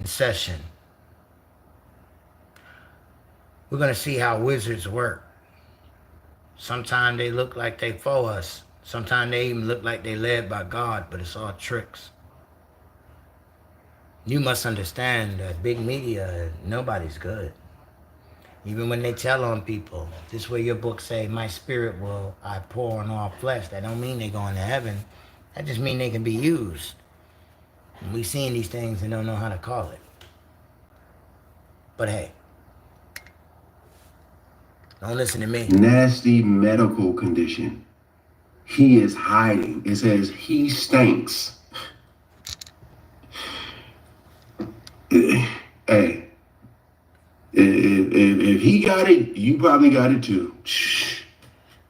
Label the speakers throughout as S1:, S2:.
S1: session. We're going to see how wizards work. Sometimes they look like they for us. Sometimes they even look like they led by God, but it's all tricks. You must understand that big media, nobody's good. Even when they tell on people, this way your book say, my spirit will I pour on all flesh. That don't mean they going to heaven. That just mean they can be used. And we seeing these things and don't know how to call it. But hey, don't listen to me.
S2: Nasty medical condition. He is hiding. It says he stinks. Hey, if he got it, you probably got it too.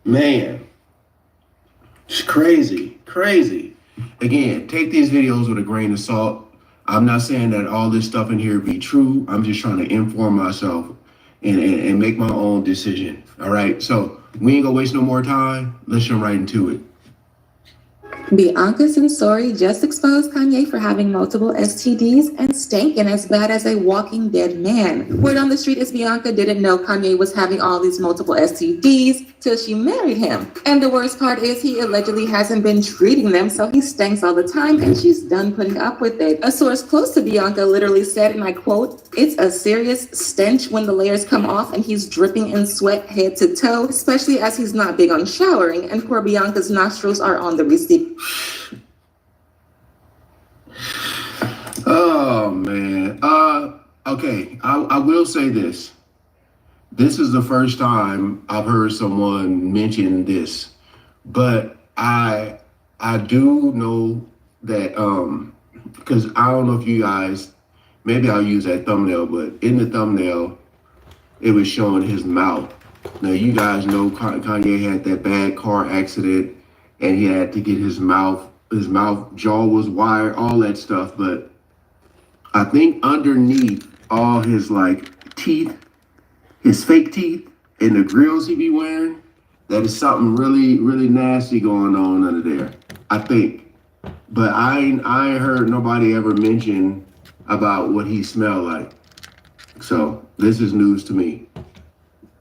S2: Man, it's crazy, crazy. Again, take these videos with a grain of salt. I'm not saying that all this stuff in here be true. I'm just trying to inform myself and make my own decision. All right, so we ain't gonna waste no more time. Let's jump right into it.
S3: Bianca Censori just exposed Kanye for having multiple STDs and stinking as bad as a walking dead man. Word on the street is Bianca didn't know Kanye was having all these multiple STDs till she married him. And the worst part is he allegedly hasn't been treating them, so he stinks all the time and she's done putting up with it. A source close to Bianca literally said, and I quote, "It's a serious stench when the layers come off and he's dripping in sweat head to toe, especially as he's not big on showering, and poor Bianca's nostrils are on the receipt."
S2: Oh man. Okay. I will say this. This is the first time I've heard someone mention this, but I do know that because I don't know if you guys, maybe I'll use that thumbnail, but in the thumbnail it was showing his mouth. Now you guys know Kanye had that bad car accident and he had to get his mouth jaw was wired, all that stuff. But I think underneath all his like teeth, his fake teeth and the grills he be wearing, that is something really, really nasty going on under there, I think. But I ain't heard nobody ever mention about what he smelled like. So this is news to me.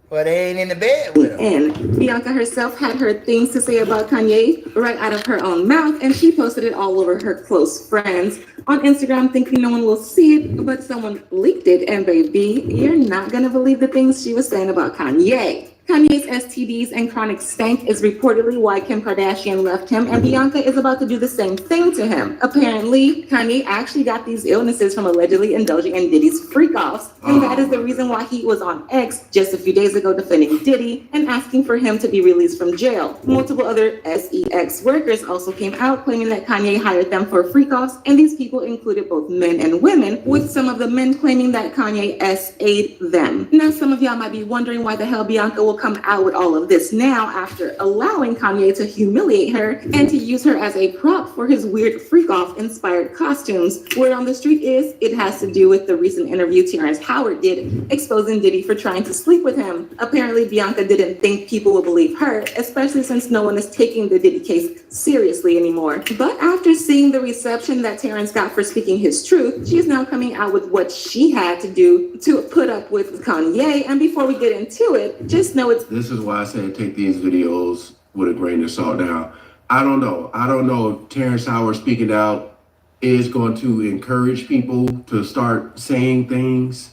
S1: Well, they ain't in the bed with him.
S3: And Bianca herself had her things to say about Kanye right out of her own mouth, and she posted it all over her close friends on Instagram, thinking no one will see it, but someone leaked it, and baby, you're not gonna believe the things she was saying about Kanye. Kanye's STDs and chronic stank is reportedly why Kim Kardashian left him, and Bianca is about to do the same thing to him. Apparently, Kanye actually got these illnesses from allegedly indulging in Diddy's freak-offs, and that is the reason why he was on X just a few days ago defending Diddy and asking for him to be released from jail. Multiple other SEX workers also came out claiming that Kanye hired them for freak-offs, and these people included both men and women, with some of the men claiming that Kanye SA'd them. Now, some of y'all might be wondering why the hell Bianca will come out with all of this now after allowing Kanye to humiliate her and to use her as a prop for his weird freak-off inspired costumes. Word on the street is it has to do with the recent interview Terrence Howard did exposing Diddy for trying to sleep with him. Apparently Bianca didn't think people would believe her, especially since no one is taking the Diddy case seriously anymore. But after seeing the reception that Terrence got for speaking his truth, she is now coming out with what she had to do to put up with Kanye. And before we get into it, just know
S2: this is why I said take these videos with a grain of salt. Now, I don't know if Terrence Howard speaking out is going to encourage people to start saying things.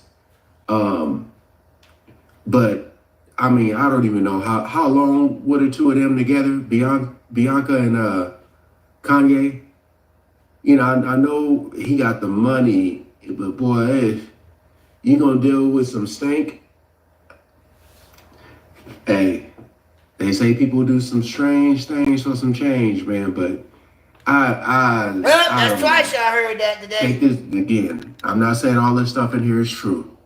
S2: But I mean, I don't even know how long were the two of them together, Bianca and Kanye. You know, I know he got the money, but boy, if you're gonna deal with some stank. Hey, they say people do some strange things for some change, man, but
S1: That's twice I heard that today.
S2: Take this again. I'm not saying all this stuff in here is true.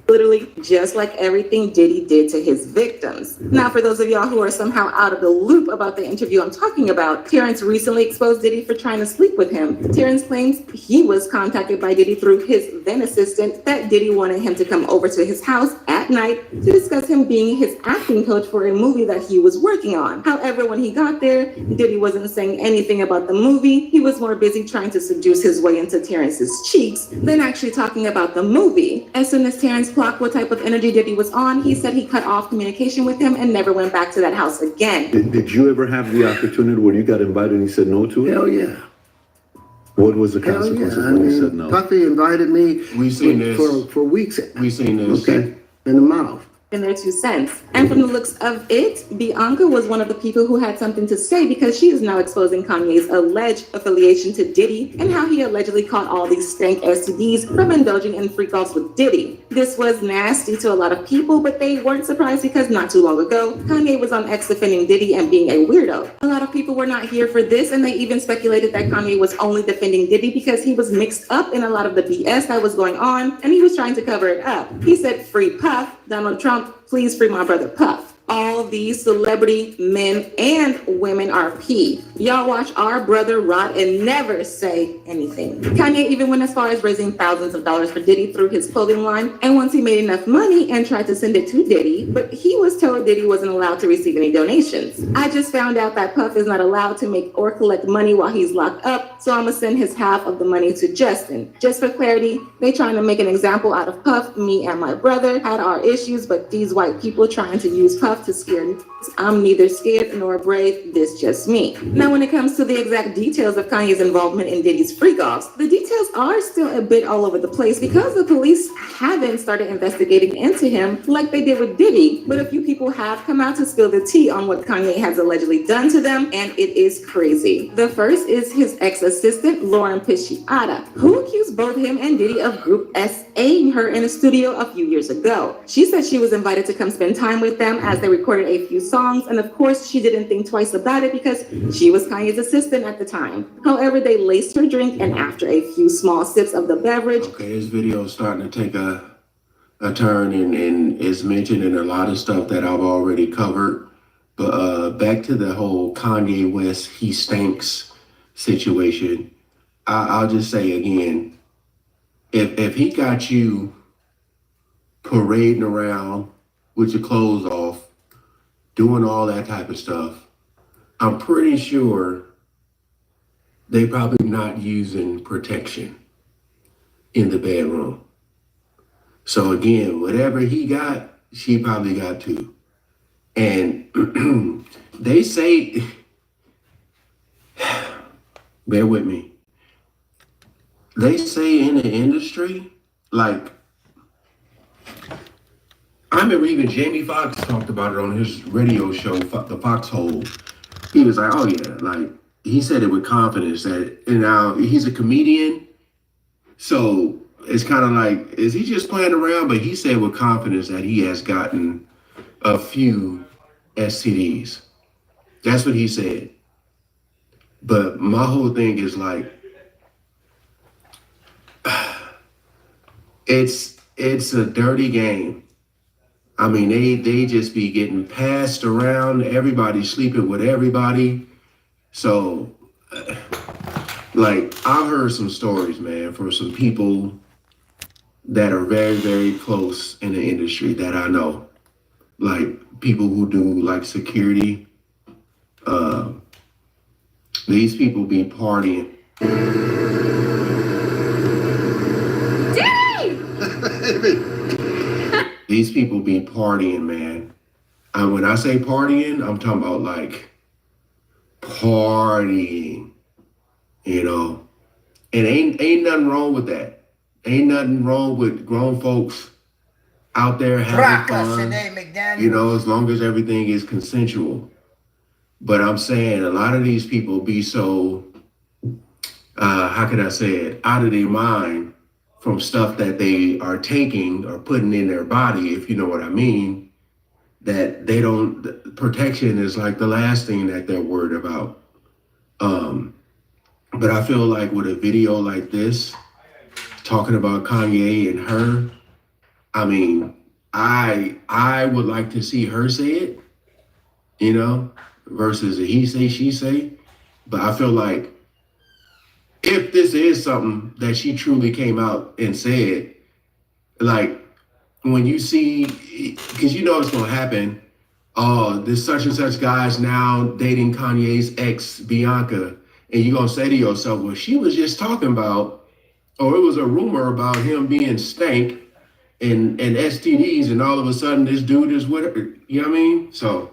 S3: Literally just like everything Diddy did to his victims. Now, for those of y'all who are somehow out of the loop about the interview I'm talking about, Terrence recently exposed Diddy for trying to sleep with him. Terrence claims he was contacted by Diddy through his then assistant that Diddy wanted him to come over to his house at that night to discuss him being his acting coach for a movie that he was working on. However, when he got there, Diddy wasn't saying anything about the movie. He was more busy trying to seduce his way into Terrence's cheeks than actually talking about the movie. As soon as Terrence clocked what type of energy Diddy was on, he said he cut off communication with him and never went back to that house again.
S4: Did you ever have the opportunity where you got invited and he said no to it?
S5: Hell yeah.
S4: What was the consequences when he said no?
S5: Puffy invited me
S2: We seen this.
S5: for weeks.
S2: We seen this.
S5: Okay, in the mouth.
S3: In their 2 cents. And from the looks of it, Bianca was one of the people who had something to say because she is now exposing Kanye's alleged affiliation to Diddy and how he allegedly caught all these stank STDs from indulging in freak-offs with Diddy. This was nasty to a lot of people, but they weren't surprised because not too long ago, Kanye was on X defending Diddy and being a weirdo. A lot of people were not here for this, and they even speculated that Kanye was only defending Diddy because he was mixed up in a lot of the BS that was going on, and he was trying to cover it up. He said, "Free Puff, Donald Trump, please free my brother Puff." All these celebrity men and women are P. Y'all watch our brother rot and never say anything. Kanye even went as far as raising thousands of dollars for Diddy through his clothing line, and once he made enough money and tried to send it to Diddy, but he was told Diddy wasn't allowed to receive any donations. "I just found out that Puff is not allowed to make or collect money while he's locked up, so I'm gonna send his half of the money to Justin. Just for clarity, they trying to make an example out of Puff. Me and my brother had our issues, but these white people trying to use Puff to scare me. I'm neither scared nor brave, this just me." Now, when it comes to the exact details of Kanye's involvement in Diddy's freak-offs, the details are still a bit all over the place because the police haven't started investigating into him like they did with Diddy, but a few people have come out to spill the tea on what Kanye has allegedly done to them, and it is crazy. The first is his ex-assistant, Lauren Pisciata, who accused both him and Diddy of Group S-ing her in a studio a few years ago. She said she was invited to come spend time with them as they recorded a few songs, and of course she didn't think twice about it because she was Kanye's assistant at the time. However, they laced her drink, and after a few small sips of the beverage,
S2: Okay, this video is starting to take a turn and it's mentioning a lot of stuff that I've already covered. But back to the whole Kanye West, he stinks situation. I'll just say again, if he got you parading around with your clothes off, doing all that type of stuff, I'm pretty sure they probably not using protection in the bedroom. So again, whatever he got, she probably got too. And they say, bear with me, they say in the industry, like, I remember even Jamie Foxx talked about it on his radio show, The Foxhole. He was like, oh yeah, like, he said it with confidence that, and now he's a comedian, so it's kind of like, is he just playing around? But he said with confidence that he has gotten a few STDs. That's what he said. But my whole thing is like, it's a dirty game. I mean, they just be getting passed around. Everybody sleeping with everybody. So, like, I've heard some stories, man, from some people that are very, very close in the industry that I know. Like, people who do, like, security. These people be partying. These people be partying, man. And when I say partying, I'm talking about like partying, you know. And ain't nothing wrong with that. Ain't nothing wrong with grown folks out there having fun. You know, as long as everything is consensual. But I'm saying a lot of these people be so, how can I say it, out of their mind from stuff that they are taking or putting in their body, if you know what I mean, that they don't, protection is like the last thing that they're worried about. But I feel like with a video like this, talking about Kanye and her, I mean, I would like to see her say it, you know, versus a he say, she say. But I feel like if this is something that she truly came out and said, like, when you see, because you know it's gonna happen. Oh, this such and such guy's now dating Kanye's ex Bianca, and you're gonna say to yourself, well, she was just talking about, or it was a rumor about him being stank and STDs, and all of a sudden this dude is with her. You know what I mean? So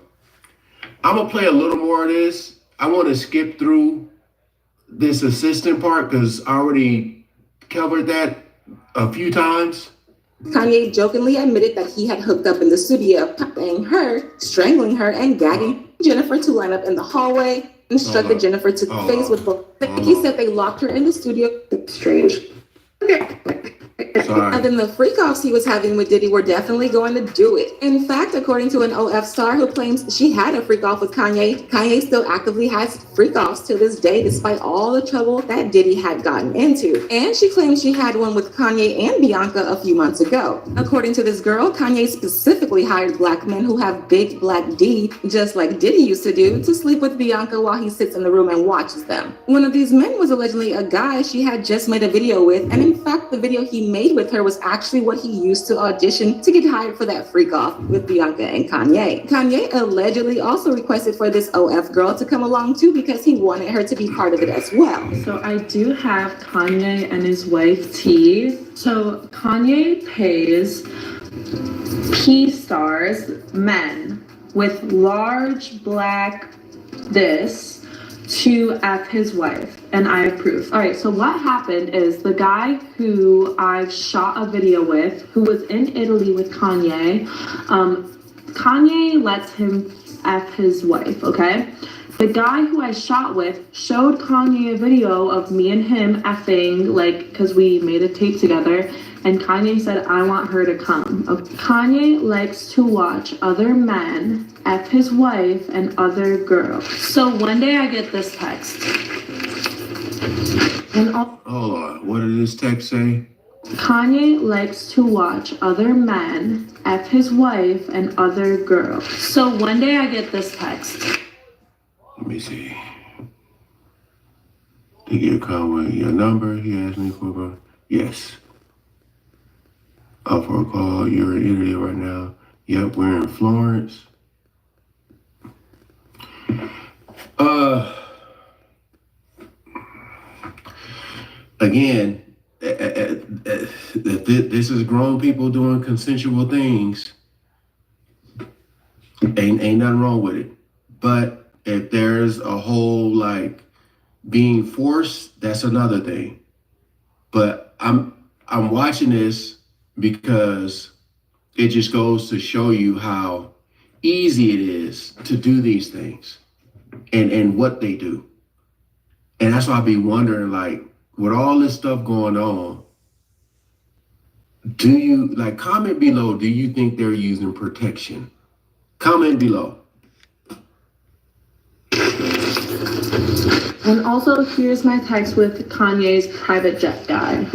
S2: I'm gonna play a little more of this. I want to skip through this assistant part because I already covered that a few times.
S3: Kanye jokingly admitted that he had hooked up in the studio, peppering her, strangling her, and gagging Jennifer to line up in the hallway, instructed Jennifer to face with both. He said they locked her in the studio. Strange.
S2: Sorry.
S3: And then the freak-offs he was having with Diddy were definitely going to do it. In fact, according to an OF star who claims she had a freak-off with Kanye, Kanye still actively has freak-offs to this day, despite all the trouble that Diddy had gotten into. And she claims she had one with Kanye and Bianca a few months ago. According to this girl, Kanye specifically hired black men who have big black D, just like Diddy used to do, to sleep with Bianca while he sits in the room and watches them. One of these men was allegedly a guy she had just made a video with, and in fact, the video he made with her was actually what he used to audition to get hired for that freak off with Bianca and Kanye. Kanye allegedly also requested for this OF girl to come along too because he wanted her to be part of it as well.
S6: So I do have Kanye and his wife T. So Kanye pays P-stars, men with large black this to F his wife, and I approve. All right, so what happened is the guy who I've shot a video with, who was in Italy with Kanye, Kanye lets him F his wife, okay? The guy who I shot with showed Kanye a video of me and him effing, like, because we made a tape together, and Kanye said, I want her to come. Kanye likes to watch other men F his wife and other girls. So one day I get this text. And
S2: Hold on, what did this text say?
S6: Kanye likes to watch other men F his wife and other girls. So one day I get this text.
S2: Let me see. Did you call with your number? He asked me for yes. Oh, for a call. You're in Italy right now. Yep, we're in Florence. Again, this is grown people doing consensual things. Ain't nothing wrong with it. But if there's a whole like being forced, that's another thing. But I'm watching this because it just goes to show you how easy it is to do these things and what they do. And that's why I be wondering, like, with all this stuff going on, do you, like, comment below, do you think they're using protection? Comment below.
S6: And also, here's my text with Kanye's private jet guy.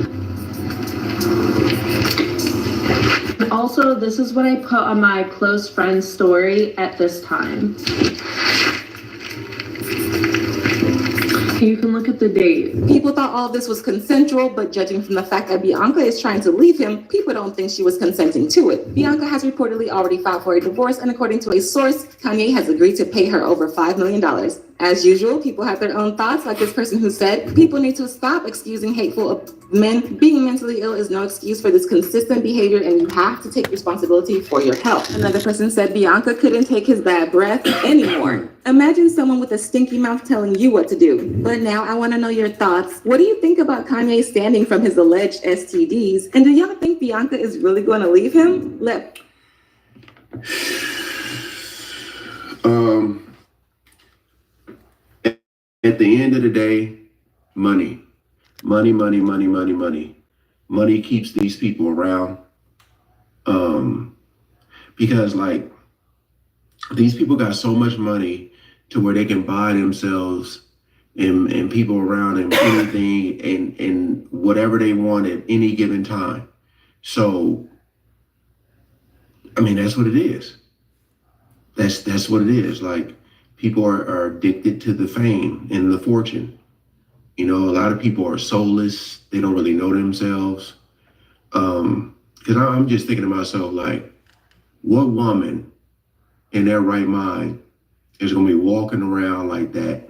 S6: Also, this is what I put on my close friend's story at this time. You can look at the date.
S3: People thought all of this was consensual, but judging from the fact that Bianca is trying to leave him, people don't think she was consenting to it. Bianca has reportedly already filed for a divorce, and according to a source, Kanye has agreed to pay her over $5 million. As usual, people have their own thoughts, like this person who said, people need to stop excusing hateful men. Being mentally ill is no excuse for this consistent behavior, and you have to take responsibility for your health. Another person said Bianca couldn't take his bad breath anymore. Imagine someone with a stinky mouth telling you what to do. But now I want to know your thoughts. What do you think about Kanye standing from his alleged STDs? And do y'all think Bianca is really going to leave him?
S2: At the end of the day, money. Money keeps these people around. Because like these people got so much money to where they can buy themselves and people around and anything and whatever they want at any given time. So, I mean, that's what it is. That's what it is. Like, people are addicted to the fame and the fortune. You know, a lot of people are soulless. They don't really know themselves. Because I'm just thinking to myself, like, what woman in their right mind is going to be walking around like that?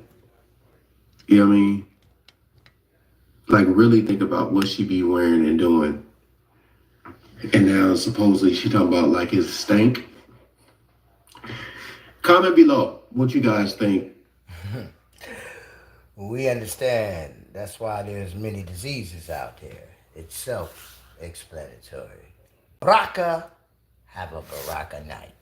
S2: You know what I mean? Like, really think about what she be wearing and doing. And now supposedly she talking about like his stank. Comment below what you guys think.
S1: We understand. That's why there's many diseases out there. It's self-explanatory. Baraka, have a Baraka night.